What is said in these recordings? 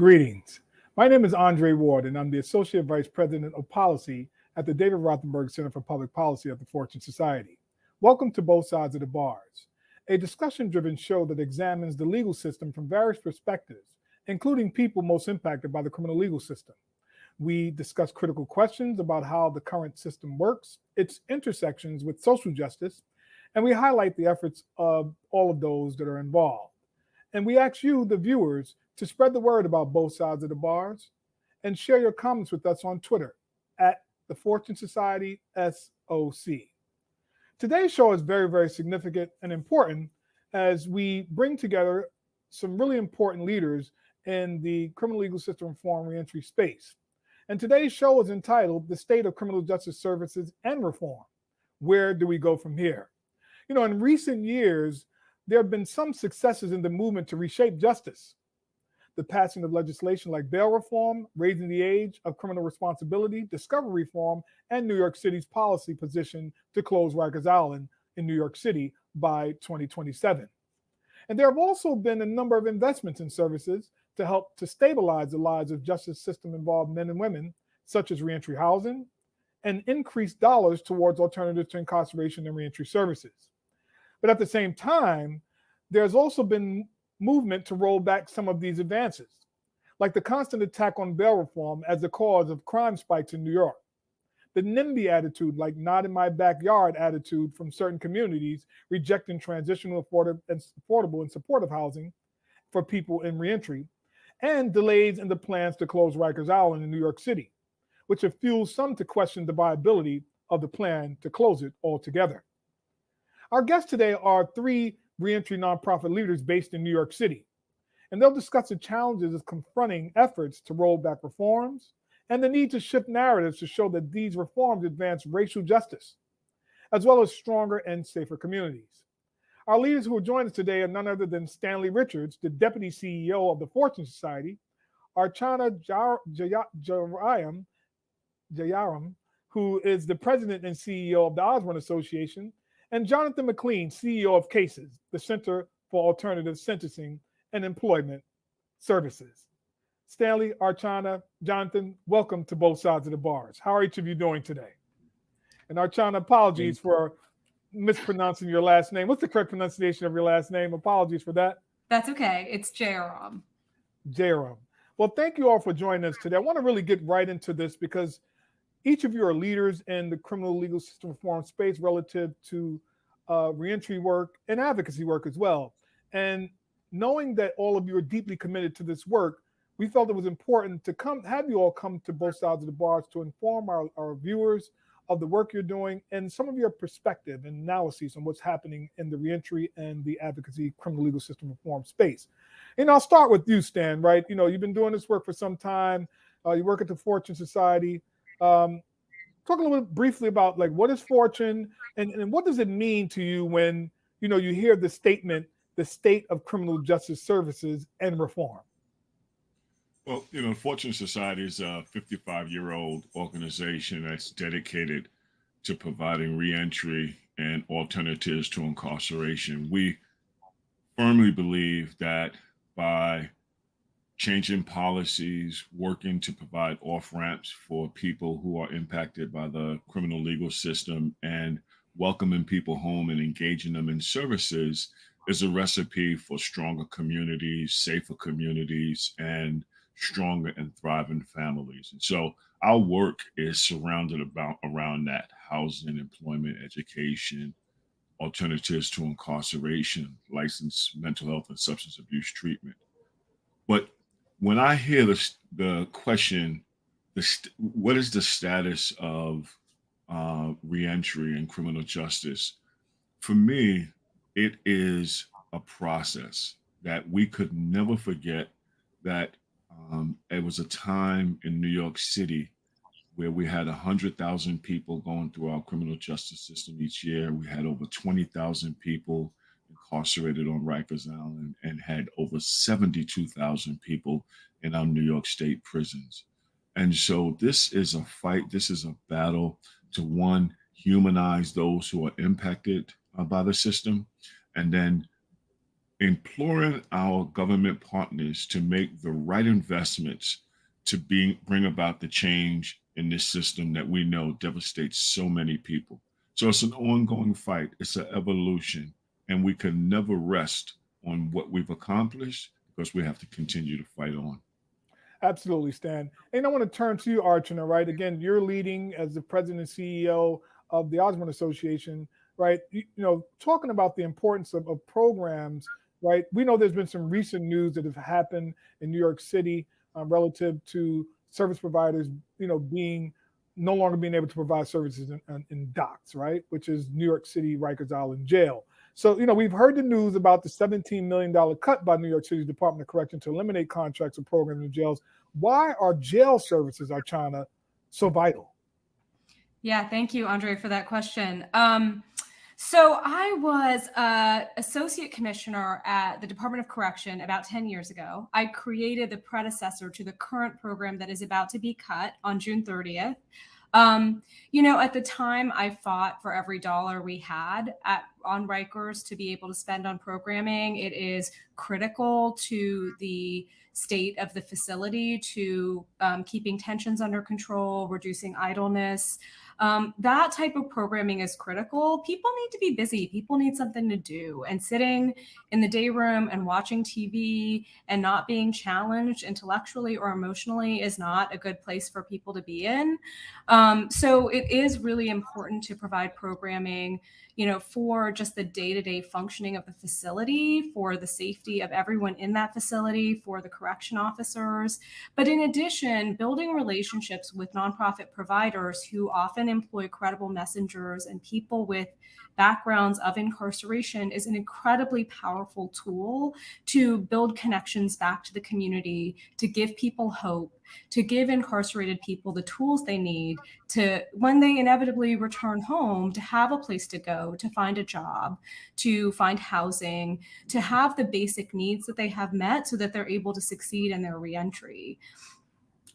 Greetings. My name is Andre Ward, and I'm the Associate Vice President of Policy at the David Rothenberg Center for Public Policy at the Fortune Society. Welcome to Both Sides of the Bars, a discussion-driven show that examines the legal system from various perspectives, including people most impacted by the criminal legal system. We discuss critical questions about how the current system works, its intersections with social justice, and we highlight the efforts of all of those that are involved. And we ask you, the viewers, to spread the word about Both Sides of the Bars and share your comments with us on Twitter at the Fortune Society SOC. Today's show is very, very significant and important as we bring together some really important leaders in the criminal legal system reform reentry space. And today's show is entitled The State of Criminal Justice Services and Reform. Where do we go from here? You know, in recent years, there have been some successes in the movement to reshape justice. The passing of legislation like bail reform, raising the age of criminal responsibility, discovery reform, and New York City's policy position to close Rikers Island in New York City by 2027. And there have also been a number of investments in services to help to stabilize the lives of justice system involved men and women, such as reentry housing, and increased dollars towards alternatives to incarceration and reentry services. But at the same time, there's also been movement to roll back some of these advances, like the constant attack on bail reform as the cause of crime spikes in New York, the NIMBY attitude, like not in my backyard attitude from certain communities, rejecting transitional, affordable and supportive housing for people in reentry, and delays in the plans to close Rikers Island in New York City, which have fueled some to question the viability of the plan to close it altogether. Our guests today are three reentry nonprofit leaders based in New York City, and they'll discuss the challenges of confronting efforts to roll back reforms and the need to shift narratives to show that these reforms advance racial justice, as well as stronger and safer communities. Our leaders who will join us today are none other than Stanley Richards, the Deputy CEO of the Fortune Society, Archana Jayaram, who is the President and CEO of the Osborne Association, and Jonathan McClean, CEO of CASES, the Center for Alternative Sentencing and Employment Services. Stanley, Archana, Jonathan, welcome to Both Sides of the Bars. How are each of you doing today? And Archana, apologies for mispronouncing your last name. What's the correct pronunciation of your last name? Apologies for that. That's okay. It's Jayaram. Jayaram. Well, thank you all for joining us today. I want to really get right into this because each of you are leaders in the criminal legal system reform space relative to reentry work and advocacy work as well. And knowing that all of you are deeply committed to this work, we felt it was important to have you all come to Both Sides of the Bars to inform our viewers of the work you're doing and some of your perspective and analyses on what's happening in the reentry and the advocacy criminal legal system reform space. And I'll start with you, Stan, right? You know, you've been doing this work for some time. You work at the Fortune Society. Talk a little bit briefly about like what is Fortune and what does it mean to you when you hear the statement, the state of criminal justice services and reform? Well, Fortune Society is a 55-year-old organization that's dedicated to providing reentry and alternatives to incarceration. We firmly believe that by changing policies, working to provide off-ramps for people who are impacted by the criminal legal system, and welcoming people home and engaging them in services is a recipe for stronger communities, safer communities, and stronger and thriving families. And so our work is surrounded around that: housing, employment, education, alternatives to incarceration, licensed mental health and substance abuse treatment. But when I hear the question, what is the status of reentry and criminal justice? For me, it is a process that we could never forget that it was a time in New York City where we had 100,000 people going through our criminal justice system each year. We had over 20,000 people incarcerated on Rikers Island and had over 72,000 people in our New York State prisons. And so this is a fight, this is a battle to, one, humanize those who are impacted by the system, and then imploring our government partners to make the right investments to bring about the change in this system that we know devastates so many people. So it's an ongoing fight. It's an evolution, and we can never rest on what we've accomplished because we have to continue to fight on. Absolutely, Stan. And I want to turn to you, Archana, right? Again, you're leading as the president and CEO of the Osborne Association, right? Talking about the importance of programs, right? We know there's been some recent news that have happened in New York City relative to service providers, being no longer being able to provide services in docks, right? Which is New York City Rikers Island Jail. So, we've heard the news about the $17 million cut by New York City's Department of Correction to eliminate contracts with programs in jails. Why are jail services, Archana, so vital? Yeah, thank you, Andre, for that question. So I was associate commissioner at the Department of Correction about 10 years ago. I created the predecessor to the current program that is about to be cut on June 30th. At the time, I fought for every dollar we had on Rikers to be able to spend on programming. It is critical to the state of the facility, to keeping tensions under control, reducing idleness. That type of programming is critical. People need to be busy. People need something to do. And sitting in the day room and watching TV and not being challenged intellectually or emotionally is not a good place for people to be in. So it is really important to provide programming, for just the day-to-day functioning of the facility, for the safety of everyone in that facility, for the correction officers. But in addition, building relationships with nonprofit providers who often employ credible messengers and people with backgrounds of incarceration is an incredibly powerful tool to build connections back to the community, to give people hope, to give incarcerated people the tools they need to, when they inevitably return home, to have a place to go, to find a job, to find housing, to have the basic needs that they have met so that they're able to succeed in their reentry.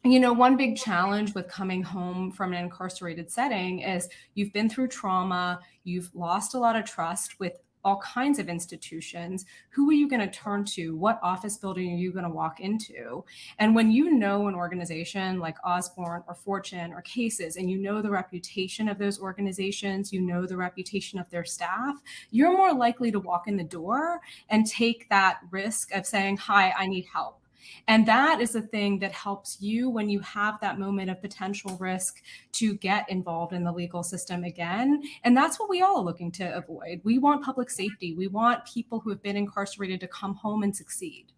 One big challenge with coming home from an incarcerated setting is you've been through trauma, you've lost a lot of trust with all kinds of institutions. Who are you going to turn to? What office building are you going to walk into? And when you know an organization like Osborne or Fortune or Cases, and you know the reputation of those organizations, you know the reputation of their staff, you're more likely to walk in the door and take that risk of saying, hi, I need help. And that is the thing that helps you when you have that moment of potential risk to get involved in the legal system again. And that's what we all are looking to avoid. We want public safety. We want people who have been incarcerated to come home and succeed.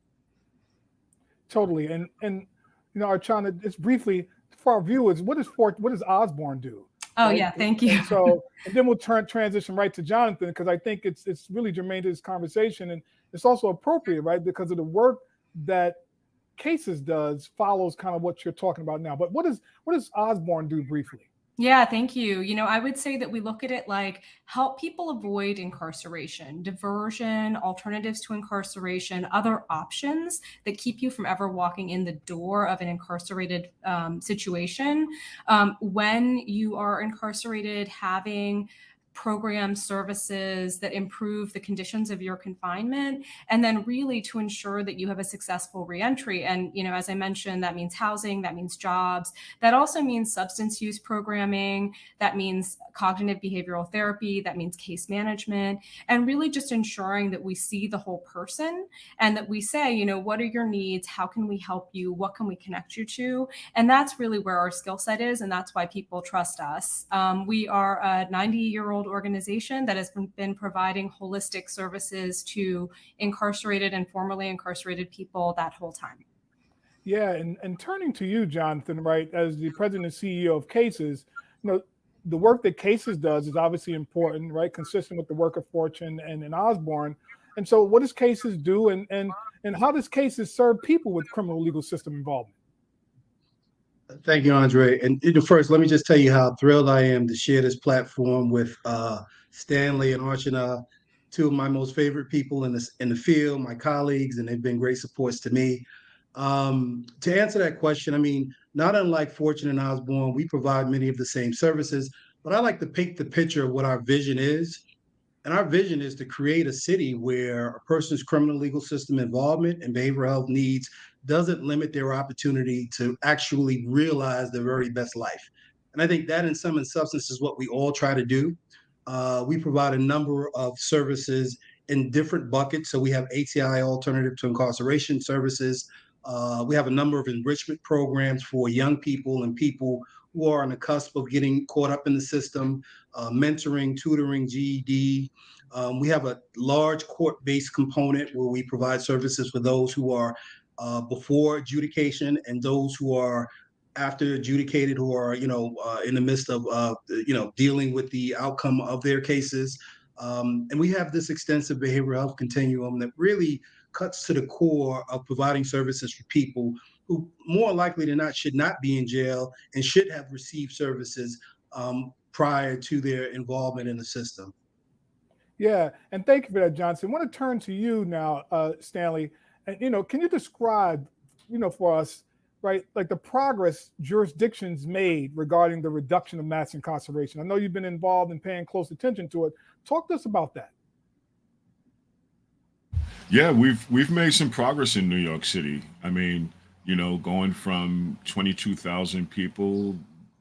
Totally. And Archana, just briefly for our viewers, what does Osborne do? Oh, right? Yeah, thank you. And then we'll transition right to Jonathan, because I think it's really germane to this conversation, and it's also appropriate, right? Because of the work that Cases does follows kind of what you're talking about now. But what does Osborne do briefly? Yeah, thank you. I would say that we look at it like help people avoid incarceration, diversion, alternatives to incarceration, other options that keep you from ever walking in the door of an incarcerated situation. When you are incarcerated, having programs, services that improve the conditions of your confinement, and then really to ensure that you have a successful reentry. And, as I mentioned, that means housing, that means jobs, that also means substance use programming, that means cognitive behavioral therapy, that means case management, and really just ensuring that we see the whole person and that we say, what are your needs? How can we help you? What can we connect you to? And that's really where our skill set is. And that's why people trust us. We are a 90-year-old organization that has been providing holistic services to incarcerated and formerly incarcerated people that whole time. Yeah, and turning to you, Jonathan, right, as the president and CEO of Cases, the work that Cases does is obviously important, right, consistent with the work of Fortune and Osborne. And so what does Cases do, and how does Cases serve people with criminal legal system involvement? Thank you, Andre. And first, let me just tell you how thrilled I am to share this platform with Stanley and Archana, two of my most favorite people in the field, my colleagues, and they've been great supports to me. To answer that question, not unlike Fortune and Osborne, we provide many of the same services, but I like to paint the picture of what our vision is. And our vision is to create a city where a person's criminal legal system involvement and behavioral health needs doesn't limit their opportunity to actually realize their very best life. And I think that in sum and substance is what we all try to do. We provide a number of services in different buckets. So we have ATI, Alternative to Incarceration services. We have a number of enrichment programs for young people and people who are on the cusp of getting caught up in the system, mentoring, tutoring, GED. We have a large court-based component where we provide services for those who are before adjudication and those who are after adjudicated, who are in the midst of dealing with the outcome of their cases. And we have this extensive behavioral health continuum that really cuts to the core of providing services for people who more likely than not should not be in jail and should have received services prior to their involvement in the system. Yeah, and thank you for that, Johnson. I want to turn to you now, Stanley. And can you describe, for us, right, like the progress jurisdictions made regarding the reduction of mass incarceration? I know you've been involved in paying close attention to it. Talk to us about that. Yeah, we've made some progress in New York City. I mean, going from 22,000 people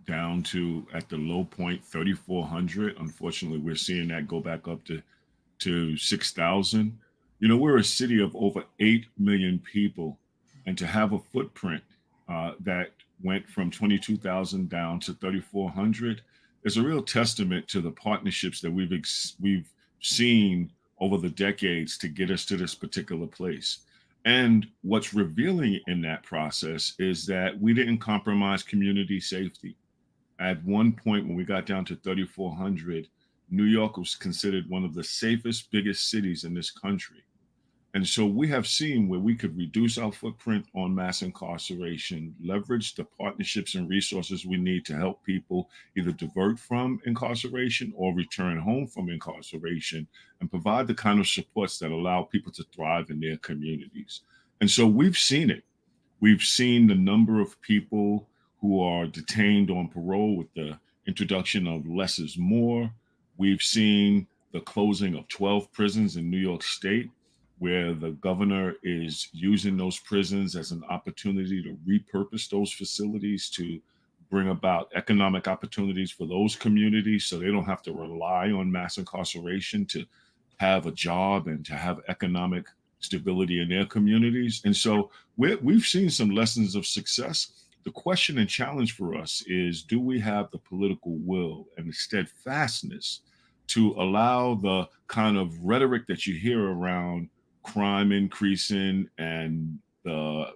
down to, at the low point, 3,400. Unfortunately, we're seeing that go back up to 6,000. We're a city of over 8 million people, and to have a footprint that went from 22,000 down to 3,400 is a real testament to the partnerships that we've seen over the decades to get us to this particular place. And what's revealing in that process is that we didn't compromise community safety. At one point, when we got down to 3,400, New York was considered one of the safest, biggest cities in this country. And so we have seen where we could reduce our footprint on mass incarceration, leverage the partnerships and resources we need to help people either divert from incarceration or return home from incarceration, and provide the kind of supports that allow people to thrive in their communities. And so we've seen it. We've seen the number of people who are detained on parole with the introduction of less is more. We've seen the closing of 12 prisons in New York State, where the governor is using those prisons as an opportunity to repurpose those facilities to bring about economic opportunities for those communities so they don't have to rely on mass incarceration to have a job and to have economic stability in their communities. And so we've seen some lessons of success. The question and challenge for us is, do we have the political will and the steadfastness to allow the kind of rhetoric that you hear around crime increasing and the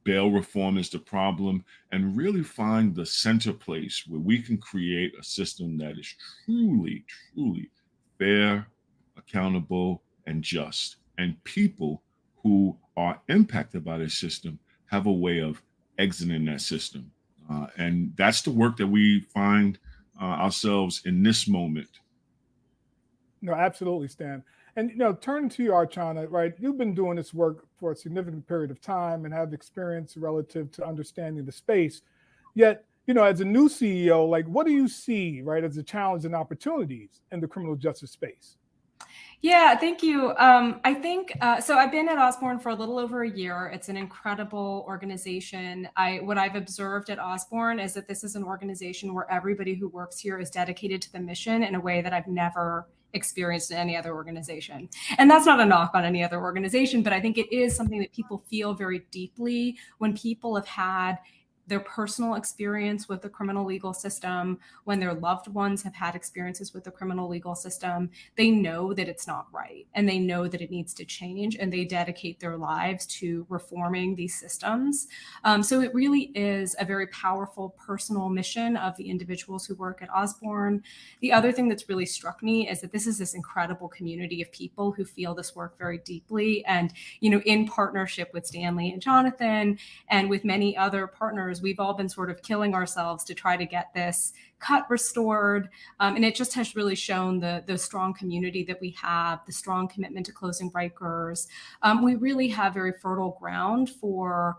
bail reform is the problem, and really find the center place where we can create a system that is truly, truly fair, accountable, and just. And people who are impacted by this system have a way of exiting that system. And that's the work that we find ourselves in this moment. No, absolutely, Stan. And turning to you, Archana, right? You've been doing this work for a significant period of time and have experience relative to understanding the space. Yet, as a new CEO, like, what do you see, right, as the challenge and opportunities in the criminal justice space? Yeah, thank you. I think so. I've been at Osborne for a little over a year. It's an incredible organization. What I've observed at Osborne is that this is an organization where everybody who works here is dedicated to the mission in a way that I've never experienced in any other organization. And that's not a knock on any other organization, but I think it is something that people feel very deeply when people have had their personal experience with the criminal legal system, when their loved ones have had experiences with the criminal legal system. They know that it's not right, and they know that it needs to change, and they dedicate their lives to reforming these systems. So it really is a very powerful personal mission of the individuals who work at Osborne. The other thing that's really struck me is that this is this incredible community of people who feel this work very deeply, and in partnership with Stanley and Jonathan and with many other partners, we've all been sort of killing ourselves to try to get this cut restored. And it just has really shown the strong community that we have, the strong commitment to closing Rikers. We really have very fertile ground for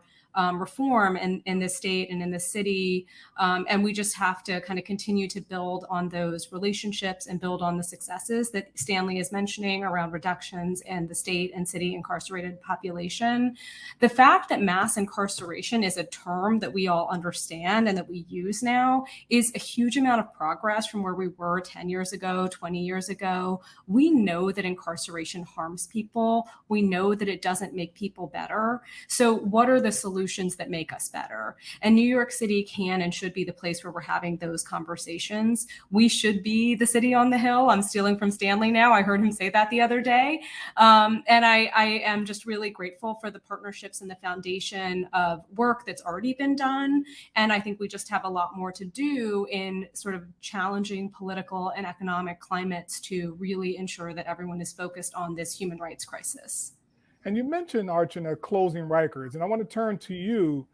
reform in this state and in the city. And we just have to kind of continue to build on those relationships and build on the successes that Stanley is mentioning around reductions in the state and city incarcerated population. The fact that mass incarceration is a term that we all understand and that we use now is a huge amount of progress from where we were 10 years ago, 20 years ago. We know that incarceration harms people. We know that it doesn't make people better. So what are the solutions that make us better? And New York City can and should be the place where we're having those conversations. We should be the city on the hill. I'm stealing from Stanley now. I heard him say that the other day. And I am just really grateful for the partnerships and the foundation of work that's already been done. And I think we just have a lot more to do in sort of challenging political and economic climates to really ensure that everyone is focused on this human rights crisis. And you mentioned, Archana, closing Rikers, and I want to turn to you,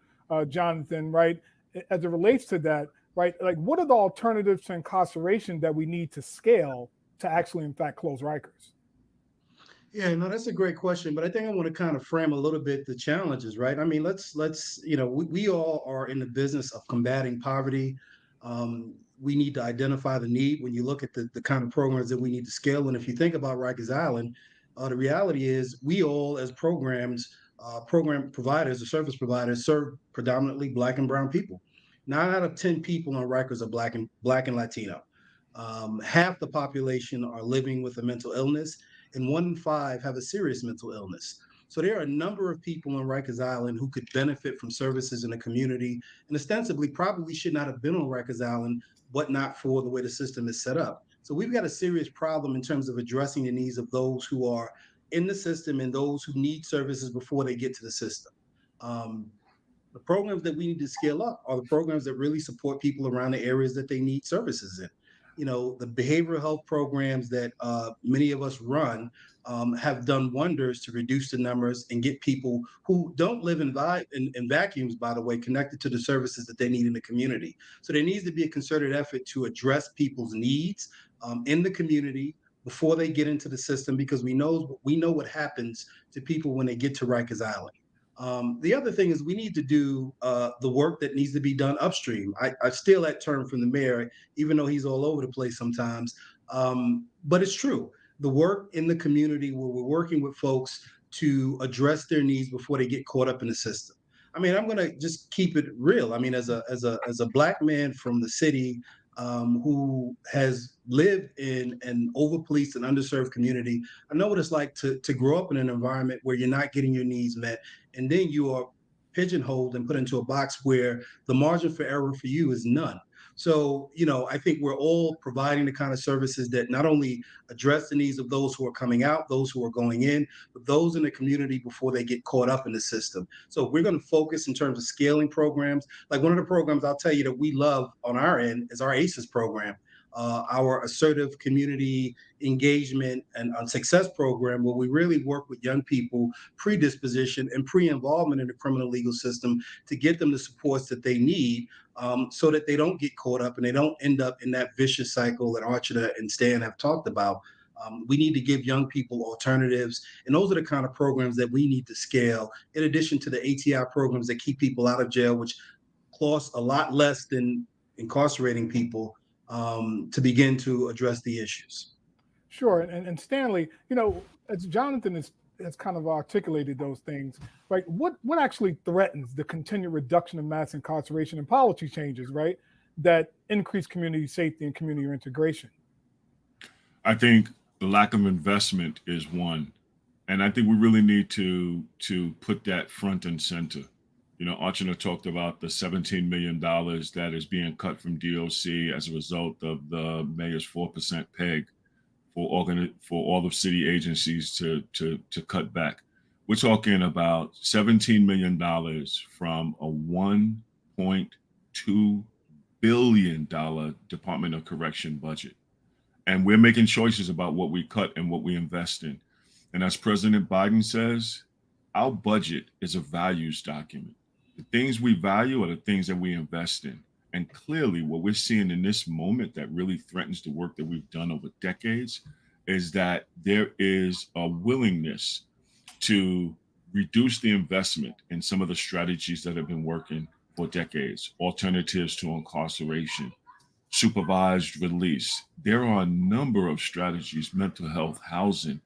Jonathan, right, as it relates to that, right? Like, what are the alternatives to incarceration that we need to scale to actually, in fact, close Rikers? Yeah, no, that's a great question, but I think I want to kind of frame a little bit the challenges, right? I mean, let's we all are in the business of combating poverty. We need to identify the need when you look at the kind of programs that we need to scale. And if you think about Rikers Island, the reality is we all, as program providers or service providers, serve predominantly Black and brown people. 9 out of 10 people on Rikers are Black and Latino. Half the population are living with a mental illness, and 1 in 5 have a serious mental illness. So there are a number of people on Rikers Island who could benefit from services in the community, and ostensibly probably should not have been on Rikers Island, but not for the way the system is set up. So we've got a serious problem in terms of addressing the needs of those who are in the system and those who need services before they get to the system. The programs that we need to scale up are the programs that really support people around the areas that they need services in. You know, the behavioral health programs that many of us run have done wonders to reduce the numbers and get people who don't live in vacuums, by the way, connected to the services that they need in the community. So there needs to be a concerted effort to address people's needs in the community before they get into the system, because we know what happens to people when they get to Rikers Island. The other thing is we need to do the work that needs to be done upstream. I steal that term from the mayor, even though he's all over the place sometimes. But it's true. The work in the community where we're working with folks to address their needs before they get caught up in the system. I mean, I'm going to just keep it real. I mean, as a Black man from the city who has lived in an over-policed and underserved community, I know what it's like to grow up in an environment where you're not getting your needs met, and then you are pigeonholed and put into a box where the margin for error for you is none. So, I think we're all providing the kind of services that not only address the needs of those who are coming out, those who are going in, but those in the community before they get caught up in the system. So we're going to focus in terms of scaling programs. Like one of the programs I'll tell you that we love on our end is our ACEs program. Our assertive community engagement and success program, where we really work with young people predisposition and pre-involvement in the criminal legal system to get them the supports that they need so that they don't get caught up and they don't end up in that vicious cycle that Archana and Stan have talked about. We need to give young people alternatives, and those are the kind of programs that we need to scale, in addition to the ATI programs that keep people out of jail, which cost a lot less than incarcerating people, to begin to address the issues. Sure. And Stanley, as Jonathan has kind of articulated those things, right? What actually threatens the continued reduction of mass incarceration and policy changes, right, that increase community safety and community integration? I think the lack of investment is one. And I think we really need to put that front and center. Archana talked about the $17 million that is being cut from DOC as a result of the mayor's 4% peg for all the city agencies to cut back. We're talking about $17 million from a $1.2 billion Department of Correction budget. And we're making choices about what we cut and what we invest in. And as President Biden says, our budget is a values document. The things we value are the things that we invest in. And clearly, what we're seeing in this moment that really threatens the work that we've done over decades is that there is a willingness to reduce the investment in some of the strategies that have been working for decades, alternatives to incarceration, supervised release. There are a number of strategies, mental health, housing,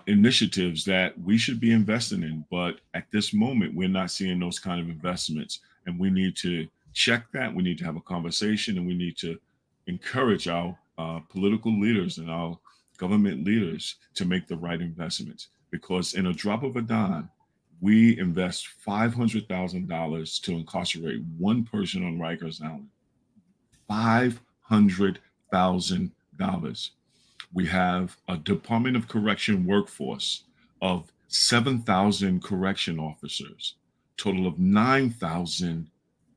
initiatives that we should be investing in. But at this moment, we're not seeing those kind of investments. And we need to check that. We need to have a conversation, and we need to encourage our political leaders and our government leaders to make the right investments. Because in a drop of a dime, we invest $500,000 to incarcerate one person on Rikers Island. $500,000. We have a Department of Correction workforce of 7,000 correction officers, total of 9,000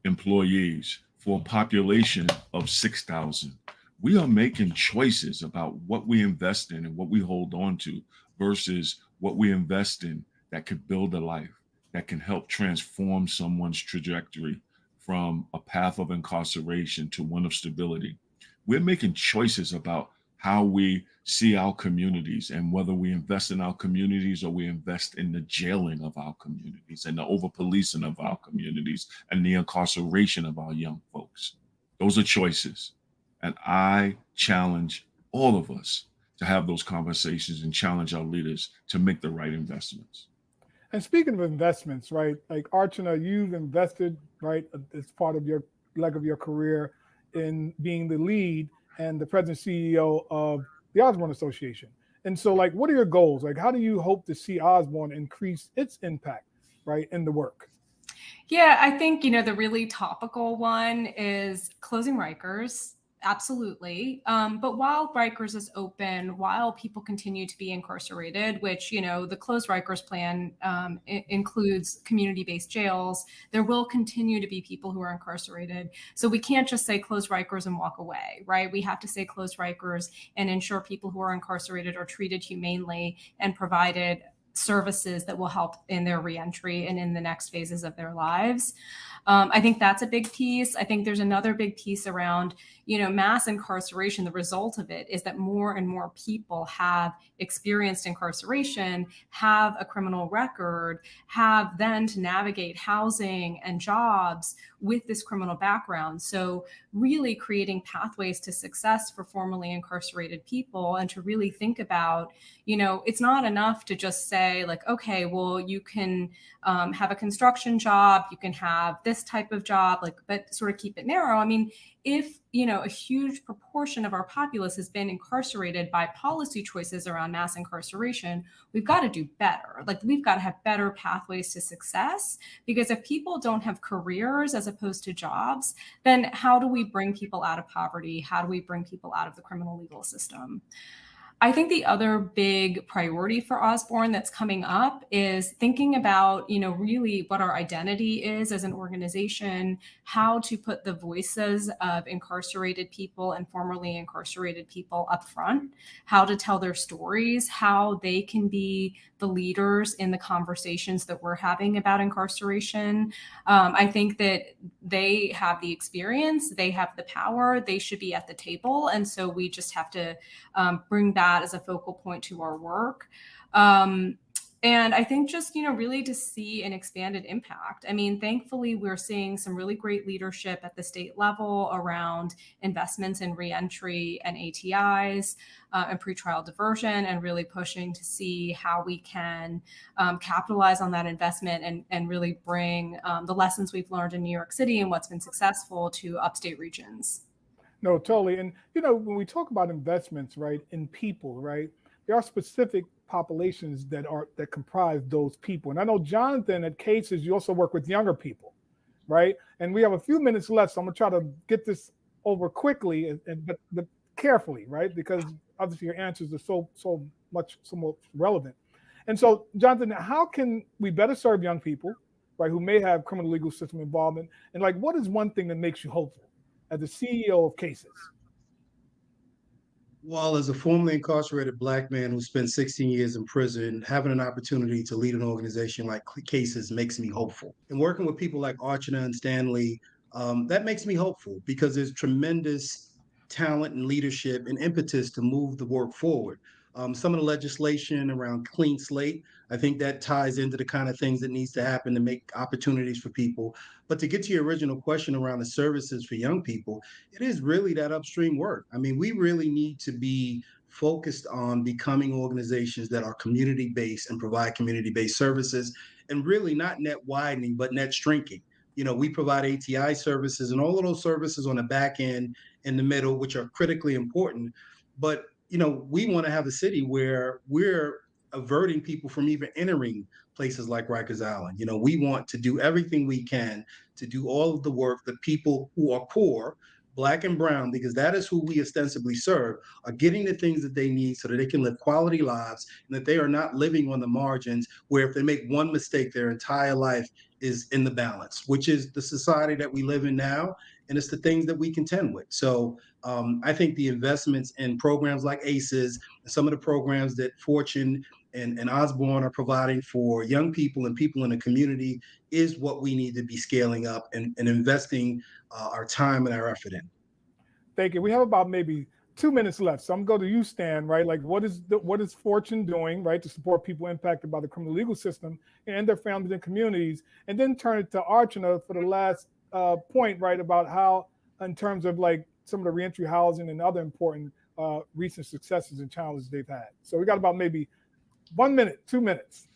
employees for a population of 6,000. We are making choices about what we invest in and what we hold on to versus what we invest in that could build a life, that can help transform someone's trajectory from a path of incarceration to one of stability. We're making choices about how we see our communities and whether we invest in our communities or we invest in the jailing of our communities and the over-policing of our communities and the incarceration of our young folks. Those are choices. And I challenge all of us to have those conversations and challenge our leaders to make the right investments. And speaking of investments, right, like Archana, you've invested, right, as part of your leg of your career in being the lead and the president CEO of the Osborne Association. And so, like, what are your goals? Like, how do you hope to see Osborne increase its impact, right, in the work? Yeah, I think, the really topical one is closing Rikers. Absolutely. But while Rikers is open, while people continue to be incarcerated, which, the closed Rikers plan includes community-based jails, there will continue to be people who are incarcerated. So we can't just say close Rikers and walk away, right? We have to say close Rikers and ensure people who are incarcerated are treated humanely and provided services that will help in their reentry and in the next phases of their lives. I think that's a big piece. I think there's another big piece around, mass incarceration. The result of it is that more and more people have experienced incarceration, have a criminal record, have then to navigate housing and jobs with this criminal background. So really creating pathways to success for formerly incarcerated people, and to really think about, it's not enough to just say like, okay, well, you can have a construction job, you can have this type of job, but sort of keep it narrow. I mean, if, a huge proportion of our populace has been incarcerated by policy choices around mass incarceration, we've got to do better. Like, we've got to have better pathways to success, because if people don't have careers as opposed to jobs, then how do we bring people out of poverty? How do we bring people out of the criminal legal system? I think the other big priority for Osborne that's coming up is thinking about, really what our identity is as an organization, how to put the voices of incarcerated people and formerly incarcerated people up front, how to tell their stories, how they can be the leaders in the conversations that we're having about incarceration. I think that they have the experience, they have the power, they should be at the table. And so we just have to bring that as a focal point to our work. And I think just, really to see an expanded impact. I mean, thankfully, we're seeing some really great leadership at the state level around investments in reentry and ATIs and pretrial diversion, and really pushing to see how we can capitalize on that investment and really bring the lessons we've learned in New York City and what's been successful to upstate regions. No, totally. And, when we talk about investments, right, in people, right, there are specific populations that comprise those people. And I know, Jonathan, at Cases, you also work with younger people, right? And we have a few minutes left, so I'm gonna try to get this over quickly, but carefully, right? Because obviously your answers are so much relevant. And so, Jonathan, how can we better serve young people, right, who may have criminal legal system involvement? And like, what is one thing that makes you hopeful as the CEO of Cases? Well, as a formerly incarcerated Black man who spent 16 years in prison, having an opportunity to lead an organization like Cases makes me hopeful. And working with people like Archana and Stanley, That makes me hopeful because there's tremendous talent and leadership and impetus to move the work forward. Some of the legislation around clean slate, I think that ties into the kind of things that needs to happen to make opportunities for people. But to get to your original question around the services for young people, it is really that upstream work. I mean, we really need to be focused on becoming organizations that are community based and provide community based services, and really not net widening, but net shrinking. We provide ATI services and all of those services on the back end in the middle, which are critically important. But, we want to have a city where we're averting people from even entering places like Rikers Island. We want to do everything we can to do all of the work that people who are poor, Black and brown, because that is who we ostensibly serve, are getting the things that they need so that they can live quality lives and that they are not living on the margins where if they make one mistake, their entire life is in the balance, which is the society that we live in now. And it's the things that we contend with. So I think the investments in programs like ACEs and some of the programs that Fortune and Osborne are providing for young people and people in the community is what we need to be scaling up and investing our time and our effort in. Thank you. We have about maybe 2 minutes left. So I'm going to you, Stan, right? Like what is Fortune doing, right, to support people impacted by the criminal legal system and their families and communities? And then turn it to Archana for the last point, right, about how, in terms of like some of the reentry housing and other important recent successes and challenges they've had. So we got about maybe 1 minute, 2 minutes.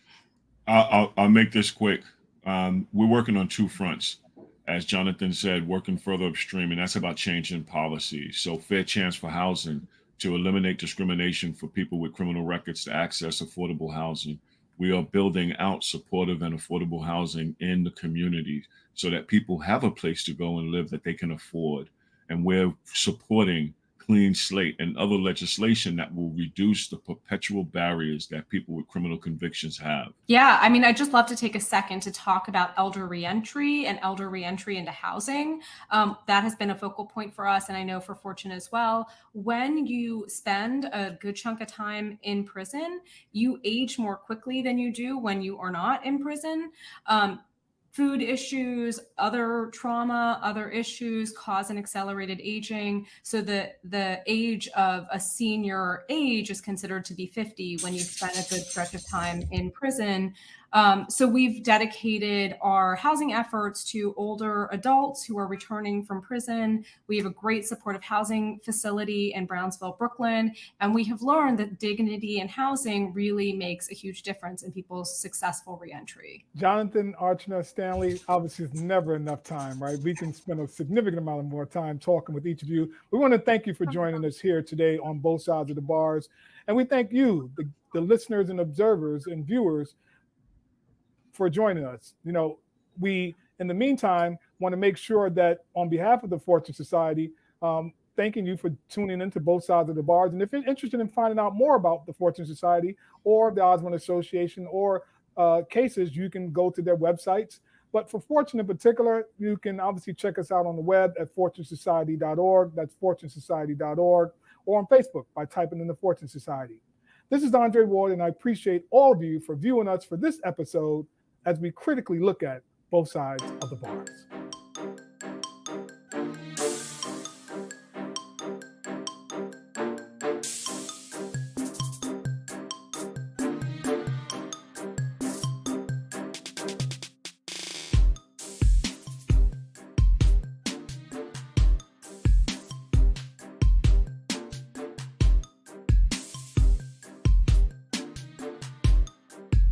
I'll make this quick. We're working on two fronts. As Jonathan said, working further upstream, and that's about changing policy. So fair chance for housing to eliminate discrimination for people with criminal records to access affordable housing. We are building out supportive and affordable housing in the community so that people have a place to go and live that they can afford. And we're supporting clean slate and other legislation that will reduce the perpetual barriers that people with criminal convictions have. Yeah, I mean, I'd just love to take a second to talk about elder reentry and elder reentry into housing. That has been a focal point for us, and I know for Fortune as well. When you spend a good chunk of time in prison, you age more quickly than you do when you are not in prison. Food issues, other trauma, other issues cause an accelerated aging. So the age of a senior age is considered to be 50 when you've spent a good stretch of time in prison. So we've dedicated our housing efforts to older adults who are returning from prison. We have a great supportive housing facility in Brownsville, Brooklyn, and we have learned that dignity in housing really makes a huge difference in people's successful reentry. Jonathan, Archana, Stanley, obviously it's never enough time, right? We can spend a significant amount of more time talking with each of you. We want to thank you for joining us here today on both sides of the bars. And we thank you, the listeners and observers and viewers, for joining us. We, in the meantime, want to make sure that on behalf of the Fortune Society, thanking you for tuning into both sides of the bars. And if you're interested in finding out more about the Fortune Society or the Osborne Association or cases, you can go to their websites. But for Fortune in particular, you can obviously check us out on the web at fortunesociety.org. That's fortunesociety.org, or on Facebook by typing in the Fortune Society. This is Andre Ward, and I appreciate all of you for viewing us for this episode as we critically look at both sides of the bars.